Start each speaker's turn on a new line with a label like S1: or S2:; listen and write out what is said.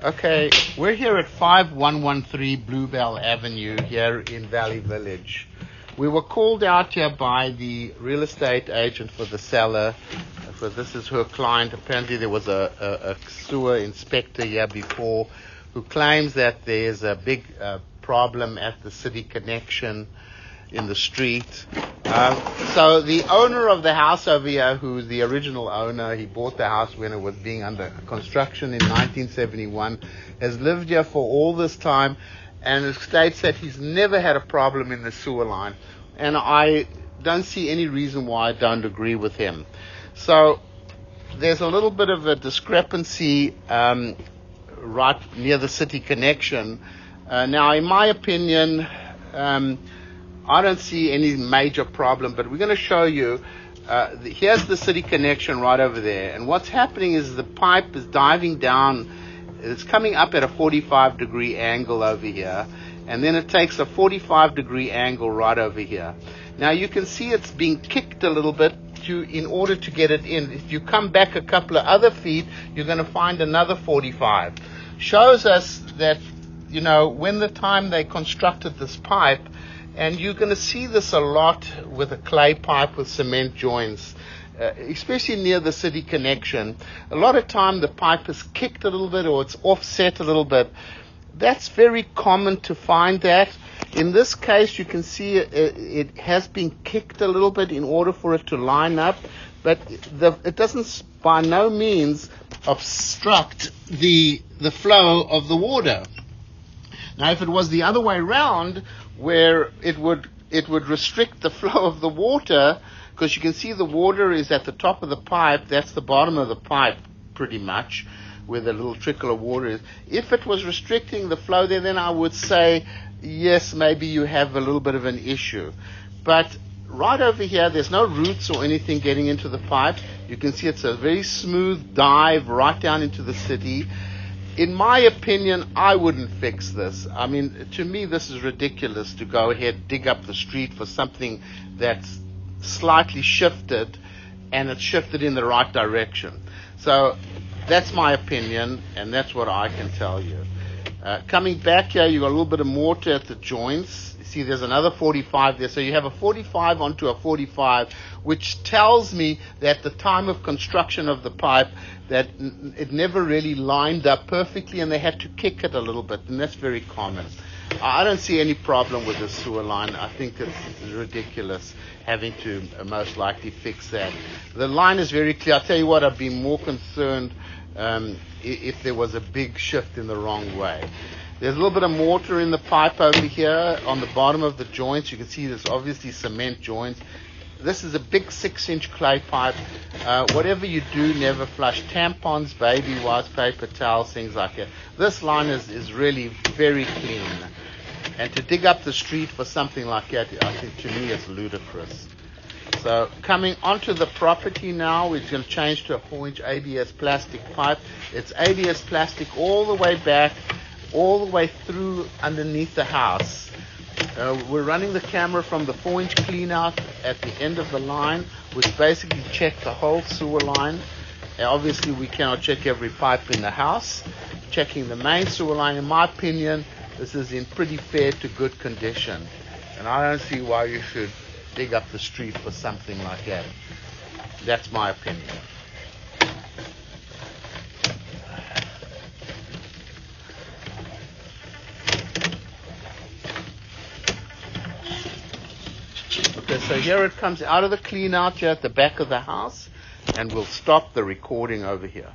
S1: Okay, we're here at 5113 Bluebell Avenue here in Valley Village. We were called out here by the real estate agent for the seller. For this is her client. Apparently there was a sewer inspector here before who claims that there's a big problem at the city connection in the street. So the owner of the house over here, who's the original owner, he bought the house when it was being under construction in 1971, has lived here for all this time, and it states that he's never had a problem in the sewer line. And I don't see any reason why I don't agree with him. So there's a little bit of a discrepancy right near the city connection. Now, in my opinion, I don't see any major problem, but we're going to show you. Here's the city connection right over there, and what's happening is the pipe is diving down. It's coming up at a 45-degree angle over here, and then it takes a 45-degree angle right over here. Now you can see it's being kicked a little bit in order to get it in. If you come back a couple of other feet, you're going to find another 45. Shows us that, you know, when the time they constructed this pipe, and you're going to see this a lot with a clay pipe with cement joints, especially near the city connection. A lot of time the pipe is kicked a little bit or it's offset a little bit. That's very common to find that. In this case, you can see it has been kicked a little bit in order for it to line up, but it doesn't by no means obstruct the flow of the water. Now, if it was the other way around, where it would restrict the flow of the water, because you can see the water is at the top of the pipe, that's the bottom of the pipe pretty much, where the little trickle of water is. If it was restricting the flow there, then I would say, yes, maybe you have a little bit of an issue. But right over here, there's no roots or anything getting into the pipe. You can see it's a very smooth dive right down into the city. In my opinion, I wouldn't fix this. I mean, to me, this is ridiculous to go ahead, dig up the street for something that's slightly shifted, and it's shifted in the right direction. So that's my opinion, and that's what I can tell you. Coming back here, you've got a little bit of mortar at the joints. You see there's another 45 there. So you have a 45 onto a 45, which tells me that the time of construction of the pipe, that it never really lined up perfectly and they had to kick it a little bit, and that's very common. I don't see any problem with the sewer line. I think it's ridiculous having to most likely fix that. The line is very clear. I'll tell you what, I'd be more concerned if there was a big shift in the wrong way. There's a little bit of mortar in the pipe over here on the bottom of the joints. You can see there's obviously cement joints. This is a big 6-inch clay pipe. Whatever you do, never flush tampons, baby wipes, paper towels, things like that. This line is really very clean. And to dig up the street for something like that, I think to me it's ludicrous. So coming onto the property now, we're going to change to a 4-inch ABS plastic pipe. It's ABS plastic all the way back, all the way through underneath the house. We're running the camera from the 4-inch clean out at the end of the line, which basically checks the whole sewer line. Obviously we cannot check every pipe in the house. Checking the main sewer line, in my opinion, this is in pretty fair to good condition. And I don't see why you should dig up the street for something like that. That's my opinion. Okay, so here it comes out of the clean out here at the back of the house, and we'll stop the recording over here.